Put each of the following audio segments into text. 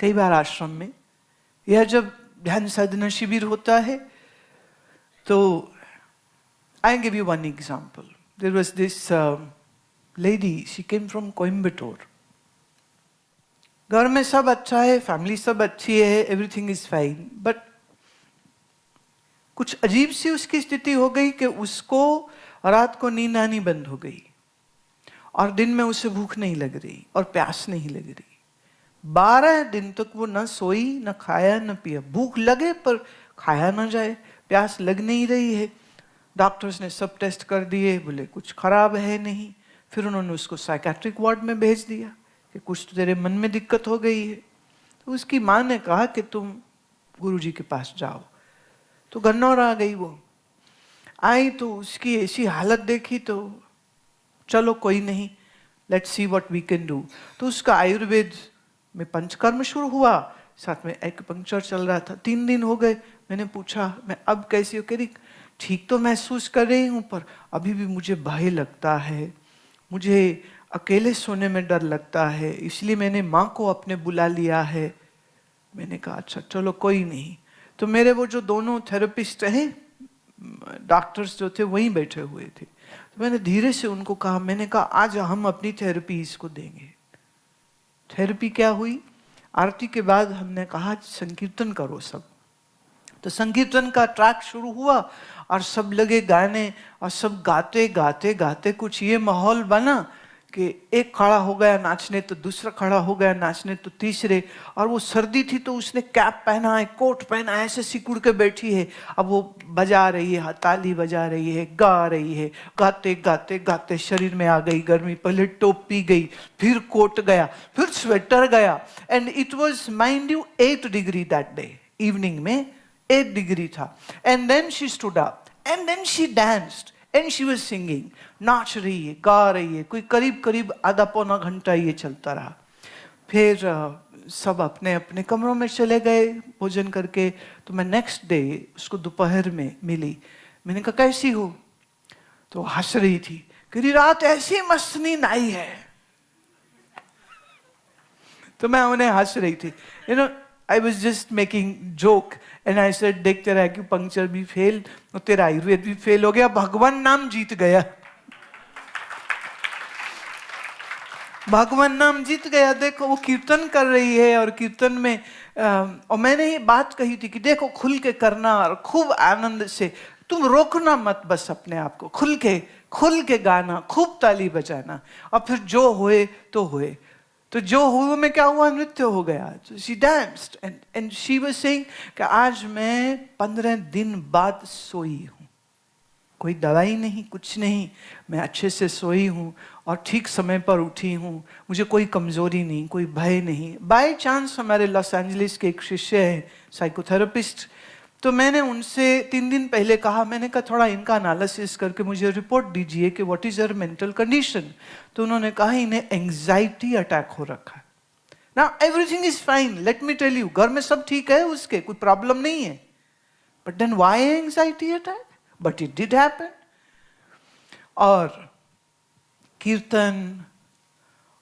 कई बार आश्रम में या जब ध्यान साधना शिविर होता है तो I give you one example. There was this lady, she came from Coimbatore. घर में सब अच्छा है, फैमिली सब अच्छी है, एवरीथिंग इज फाइन, बट कुछ अजीब सी उसकी स्थिति हो गई कि उसको रात को नींद आनी बंद हो गई और दिन में उसे भूख नहीं लग रही और प्यास नहीं लग रही. 12 दिन तक वो न सोई, न खाया, न पिया. भूख लगे पर खाया न जाए, प्यास लग नहीं रही है. डॉक्टर्स ने सब टेस्ट कर दिए, बोले कुछ खराब है नहीं. फिर उन्होंने उसको साइकेट्रिक वार्ड में भेज दिया कि कुछ तो तेरे मन में दिक्कत हो गई है. तो उसकी माँ ने कहा कि तुम गुरुजी के पास जाओ. तो गन्नौर आ गई. वो आई तो उसकी ऐसी हालत देखी तो चलो कोई नहीं, let's see what we can do. तो उसका आयुर्वेद में पंचकर्म शुरू हुआ, साथ में एक्यूपंक्चर चल रहा था. 3 दिन हो गए. मैंने पूछा मैं अब कैसी हो? कह रही ठीक तो महसूस कर रही हूँ पर अभी भी मुझे भय लगता है, मुझे अकेले सोने में डर लगता है, इसलिए मैंने माँ को अपने बुला लिया है. मैंने कहा अच्छा चलो कोई नहीं. तो मेरे वो जो दोनों थेरेपिस्ट हैं, डॉक्टर्स जो थे वहीं बैठे हुए थे. तो मैंने धीरे से उनको कहा, मैंने कहा आज हम अपनी थेरेपी इसको देंगे. थेरेपी क्या हुई? आरती के बाद हमने कहा संकीर्तन करो सब. तो संकीर्तन का ट्रैक शुरू हुआ और सब लगे गाने और सब गाते गाते गाते कुछ ये माहौल बना कि एक खड़ा हो गया नाचने तो दूसरा खड़ा हो गया नाचने तो तीसरे. और वो सर्दी थी तो उसने कैप पहना है, कोट पहना है, ऐसे सिकुड़ के बैठी है. अब वो बजा रही है, ताली बजा रही है, गा रही है. गाते गाते गाते शरीर में आ गई गर्मी. पहले टोपी गई, फिर कोट गया, फिर स्वेटर गया. And it was mind you 8 degree that day. Evening में 8 डिग्री था. And then she stood up and then she danced and she was singing. नाच रही है, गा रही है. कोई करीब करीब आधा पौना घंटा ये चलता रहा. फिर सब अपने अपने कमरों में चले गए भोजन करके. तो मैं नेक्स्ट डे उसको दोपहर में मिली. मैंने कहा कैसी हो? तो हंस रही थी कि रात ऐसी मस्त नींद आई है. तो मैं उन्हें हंस रही थी. You know I was just making joke and I said देख तेरा एक्यूपंक्चर भी फेल और तेरा आयुर्वेद भी फेल हो गया, भगवान नाम जीत गया. भगवान नाम जीत गया. देखो वो कीर्तन कर रही है और कीर्तन में और मैंने ये बात कही थी कि देखो खुल के करना और खूब आनंद से, तुम रोकना मत, बस अपने आप को खुल के गाना, खूब ताली बजाना और फिर जो होए तो होए. तो जो हुआ में क्या हुआ? नृत्य हो गया. तो she danced and she was saying कि आज मैं 15 दिन बाद सोई हूँ, कोई दवाई नहीं, कुछ नहीं, मैं अच्छे से सोई हूँ और ठीक समय पर उठी हूँ. मुझे कोई कमजोरी नहीं, कोई भय नहीं. बाय चांस हमारे लॉस एंजलिस के एक शिष्य हैं साइकोथेरेपिस्ट. तो मैंने उनसे 3 दिन पहले कहा, मैंने कहा थोड़ा इनका एनालिसिस करके मुझे रिपोर्ट दीजिए कि what is your mental condition. तो उन्होंने कहा इन्हें एंजाइटी अटैक हो रखा है. Now everything is fine, let me tell you, घर में सब ठीक है, उसके कोई प्रॉब्लम नहीं है. But then why anxiety attack? But it did happen. और कीर्तन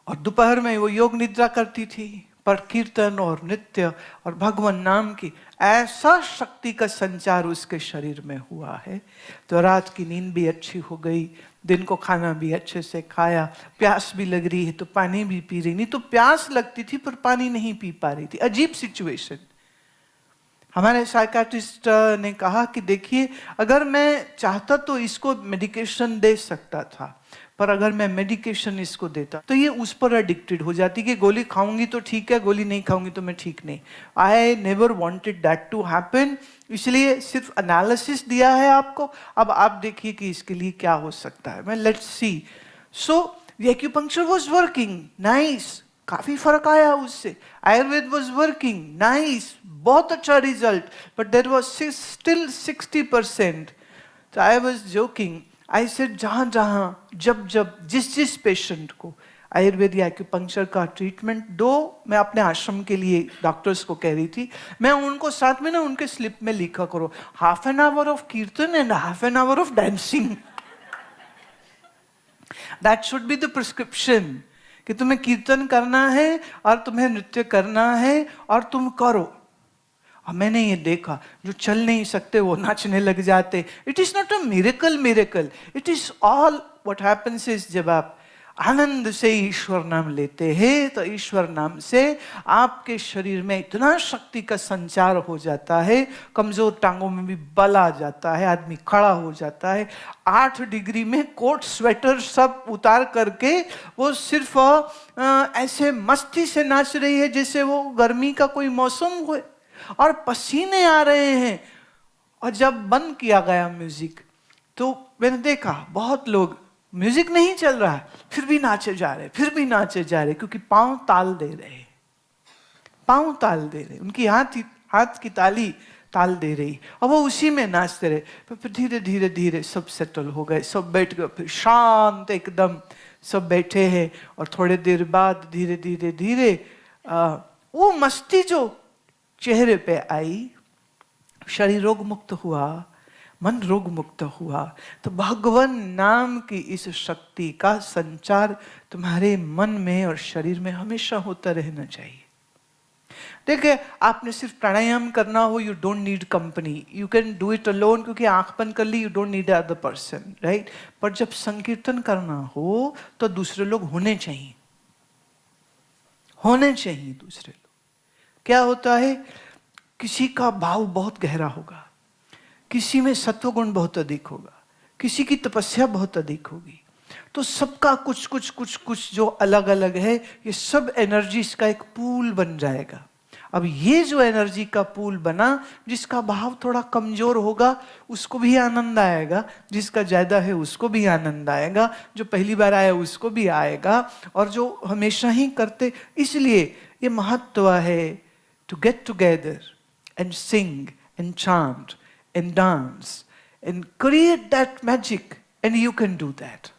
और दोपहर में वो योग निद्रा करती थी, पर कीर्तन और नृत्य और भगवान नाम की ऐसा शक्ति का संचार उसके शरीर में हुआ है. तो रात की नींद भी अच्छी हो गई, दिन को खाना भी अच्छे से खाया. प्यास भी लग रही है तो पानी भी पी रही. नहीं तो प्यास लगती थी पर पानी नहीं पी पा रही थी. अजीब सिचुएशन. हमारे साइकाट्रिस्ट ने कहा कि देखिए अगर मैं चाहता तो इसको मेडिकेशन दे सकता था, पर अगर मैं मेडिकेशन इसको देता तो ये उस पर एडिक्टेड हो जाती कि गोली खाऊंगी तो ठीक है, गोली नहीं खाऊंगी तो मैं ठीक नहीं. I never wanted that to happen. इसलिए सिर्फ एनालिसिस दिया है आपको. अब आप देखिए कि इसके लिए क्या हो सकता है. मैं let's see. So the acupuncture was working nice, काफी फर्क आया उससे. आयुर्वेद वाज वर्किंग नाइस, बहुत अच्छा result. But there was still 60%. तो I was joking. I said जहां जहां जब जब जिस पेशेंट को आयुर्वेद या एक्यूपंक्चर का ट्रीटमेंट दो, मैं अपने आश्रम के लिए डॉक्टर्स को कह रही थी, मैं उनको साथ में ना उनके स्लिप में लिखा करो हाफ एन आवर ऑफ कीर्तन and half an hour of dancing. That should be the prescription. कि तुम्हें कीर्तन करना है और तुम्हें नृत्य करना है और तुम करो। और मैंने ये देखा, जो चल नहीं सकते वो नाचने लग जाते। It is not a miracle, it is all what happens is, जब आप आनंद से ईश्वर नाम लेते हैं तो ईश्वर नाम से आपके शरीर में इतना शक्ति का संचार हो जाता है, कमजोर टांगों में भी बल आ जाता है, आदमी खड़ा हो जाता है। 8 डिग्री में कोट स्वेटर सब उतार करके वो सिर्फ ऐसे मस्ती से नाच रही है जैसे वो गर्मी का कोई मौसम हो, और पसीने आ रहे हैं। और जब बंद किया गया म्यूजिक तो मैंने देखा बहुत लोग, म्यूजिक नहीं चल रहा है फिर भी नाचे जा रहे, क्योंकि पांव ताल दे रहे, उनकी हाथ की ताली ताल दे रही, और वो उसी में नाचते रहे। फिर धीरे धीरे सब सेटल हो गए, सब बैठ गए, फिर शांत एकदम सब बैठे हैं। और थोड़े देर बाद धीरे धीरे वो मस्ती जो चेहरे पे आई, शरीर रोग मुक्त हुआ, मन रोग मुक्त हुआ। तो भगवान नाम की इस शक्ति का संचार तुम्हारे मन में और शरीर में हमेशा होता रहना चाहिए। देखिए, आपने सिर्फ प्राणायाम करना हो, you don't need company, you can do it alone, क्योंकि आंख बंद कर ली, you don't need other person, right. पर जब संकीर्तन करना हो तो दूसरे लोग होने चाहिए दूसरे लोग। क्या होता है, किसी का भाव बहुत गहरा होगा, किसी में सत्वगुण बहुत अधिक होगा, किसी की तपस्या बहुत अधिक होगी, तो सबका कुछ जो अलग अलग है, ये सब एनर्जीज का एक पूल बन जाएगा। अब ये जो एनर्जी का पूल बना, जिसका भाव थोड़ा कमजोर होगा उसको भी आनंद आएगा, जिसका ज्यादा है उसको भी आनंद आएगा, जो पहली बार आया उसको भी आएगा, और जो हमेशा ही करते। इसलिए ये महत्व है to get together and sing and chant and dance and create that magic, and you can do that.